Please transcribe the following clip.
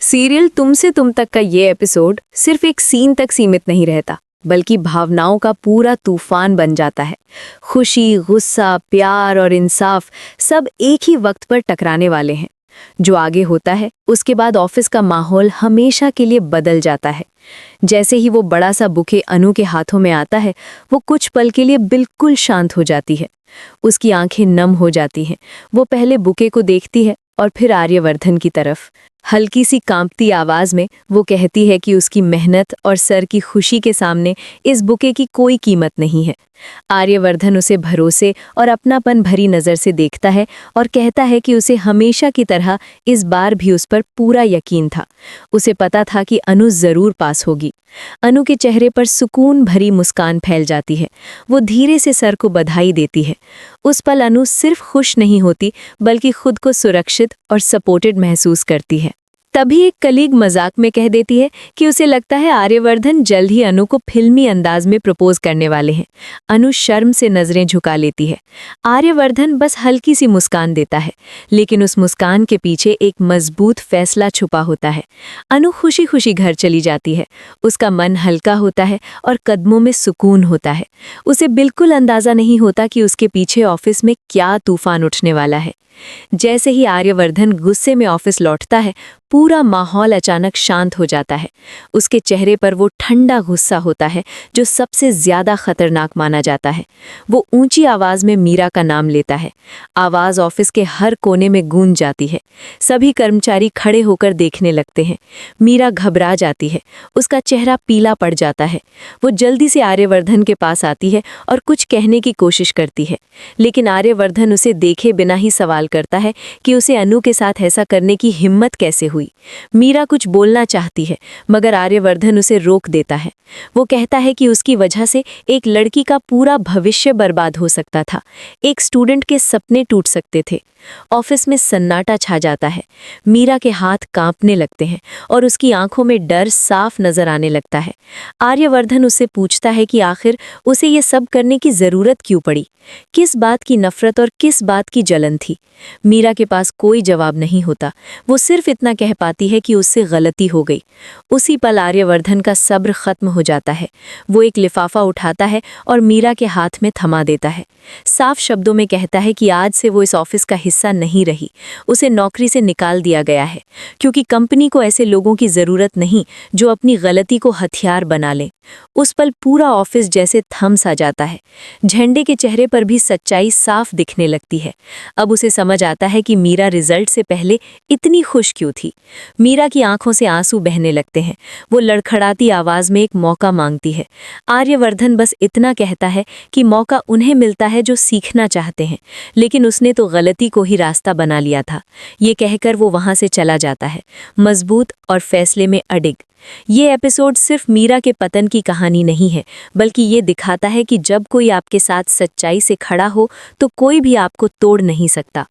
Serial तुमसे तुम तक का ये एपिसोड सिर्फ एक सीन तक सीमित नहीं रहता, बल्कि भावनाओं का पूरा तूफान बन जाता है। खुशी, गुस्सा, प्यार और इंसाफ सब एक ही वक्त पर टकराने वाले हैं। जो आगे होता है उसके बाद ऑफिस का माहौल हमेशा के लिए बदल जाता है। जैसे ही वो बड़ा सा बुके अनु के हाथों में आता है, वो कुछ पल के लिए बिल्कुल शांत हो जाती है। उसकी आंखें नम हो जाती हैं। वो पहले बुके को देखती है और फिर आर्यवर्धन की तरफ। हल्की सी कांपती आवाज में वो कहती है कि उसकी मेहनत और सर की खुशी के सामने इस बुके की कोई कीमत नहीं है। आर्यवर्धन उसे भरोसे और अपनापन भरी नज़र से देखता है और कहता है कि उसे हमेशा की तरह इस बार भी उस पर पूरा यकीन था। उसे पता था कि अनु ज़रूर पास होगी। अनु के चेहरे पर सुकून भरी मुस्कान फैल जाती है। वो धीरे से सर को बधाई देती है। उस पल अनु सिर्फ खुश नहीं होती, बल्कि खुद को सुरक्षित और सपोर्टेड महसूस करती है। तभी एक कलीग मजाक में कह देती है कि उसे लगता है आर्यवर्धन जल्द ही अनु को फिल्मी अंदाज में प्रपोज करने वाले हैं। अनु शर्म से नजरें झुका लेती है। आर्यवर्धन बस हल्की सी मुस्कान देता है, लेकिन उस मुस्कान के पीछे एक मजबूत फैसला छुपा होता है। अनु खुशी खुशी घर चली जाती है। उसका मन हल्का होता है और कदमों में सुकून होता है। उसे बिल्कुल अंदाजा नहीं होता कि उसके पीछे ऑफिस में क्या तूफान उठने वाला है। जैसे ही आर्यवर्धन गुस्से में ऑफिस लौटता है, पूरा माहौल अचानक शांत हो जाता है। उसके चेहरे पर वो ठंडा गुस्सा होता है जो सबसे ज्यादा खतरनाक माना जाता है। वो ऊंची आवाज में मीरा का नाम लेता है। आवाज ऑफिस के हर कोने में गूंज जाती है। सभी कर्मचारी खड़े होकर देखने लगते हैं। मीरा घबरा जाती है। उसका चेहरा पीला पड़ जाता है। वो जल्दी से आर्यवर्धन के पास आती है और कुछ कहने की कोशिश करती है, लेकिन आर्यवर्धन उसे देखे बिना ही सवाल करता है कि उसे अनु के साथ ऐसा करने की हिम्मत कैसे हुई। मीरा कुछ बोलना चाहती है, मगर आर्यवर्धन उसे रोक देता है। वो कहता है कि उसकी वजह से एक लड़की का पूरा भविष्य बर्बाद हो सकता था। एक स्टूडेंट के सपने टूट सकते थे। ऑफिस में सन्नाटा छा जाता है। मीरा के हाथ कांपने लगते हैं और उसकी आंखों में डर साफ नजर आने लगता है। आर्यवर्धन उससे पूछता है कि आखिर उसे ये सब करने की जरूरत क्यों पड़ी। किस बात की नफरत और किस बात की जलन थी। मीरा के पास कोई जवाब नहीं होता। वो सिर्फ इतना कह पाती है कि उससे गलती हो गई। उसी पल आर्यवर्धन का सब्र खत्म हो जाता है। वो एक लिफाफा उठाता है और मीरा के हाथ में थमा देता है। साफ शब्दों में कहता है कि आज से वो इस ऑफिस का हिस्सा नहीं रही। उसे नौकरी से निकाल दिया गया है, क्योंकि कंपनी को ऐसे लोगों की जरूरत नहीं जो अपनी गलती को हथियार बना लें। उस पल पूरा ऑफिस जैसे थम सा जाता है। झंडे के चेहरे पर भी सच्चाई साफ दिखने लगती है। अब उसे समझ आता है कि मीरा रिजल्ट से पहले इतनी खुश क्यों थी। मीरा की आंखों से आंसू बहने लगते हैं। वो लड़खड़ाती आवाज में एक मौका मांगती है। आर्यवर्धन बस इतना कहता है कि मौका उन्हें मिलता है जो सीखना चाहते हैं, लेकिन उसने तो गलती को ही रास्ता बना लिया था। ये कहकर वो वहां से चला जाता है, मजबूत और फैसले में अडिग। ये एपिसोड सिर्फ मीरा के पतन की कहानी नहीं है, बल्कि ये दिखाता है कि जब कोई आपके साथ सच्चाई से खड़ा हो तो कोई भी आपको तोड़ नहीं सकता।